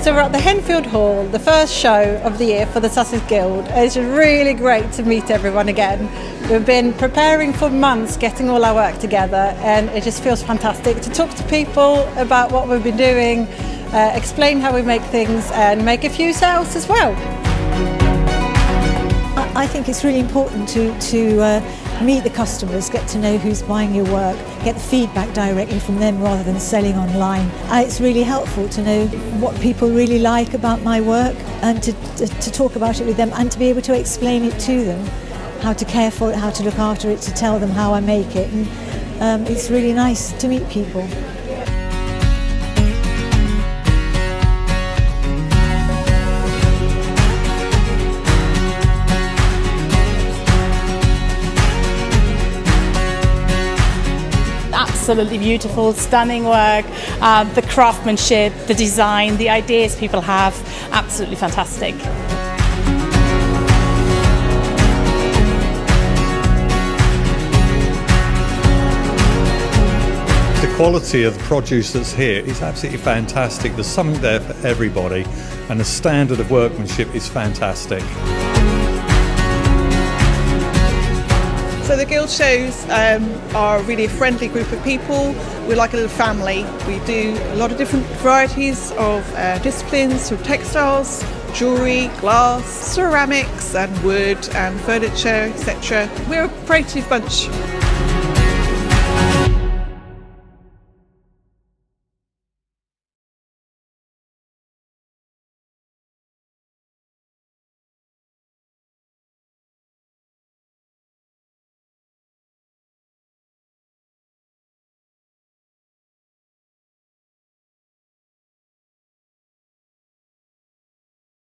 So we're at the Henfield Hall, the first show of the year for the Sussex Guild. It's really great to meet everyone again. We've been preparing for months, getting all our work together, and it just feels fantastic to talk to people about what we've been doing, explain how we make things, and make a few sales as well. I think it's really important to meet the customers, get to know who's buying your work, get the feedback directly from them rather than selling online. It's really helpful to know what people really like about my work and to talk about it with them and to be able to explain it to them, how to care for it, how to look after it, to tell them how I make it. And it's really nice to meet people. Absolutely beautiful, stunning work, the craftsmanship, the design, the ideas people have, absolutely fantastic. The quality of the produce that's here is absolutely fantastic. There's something there for everybody, and the standard of workmanship is fantastic. So the Guild shows are really a friendly group of people. We're like a little family. We do a lot of different varieties of disciplines, from textiles, jewellery, glass, ceramics and wood and furniture, etc. We're a creative bunch.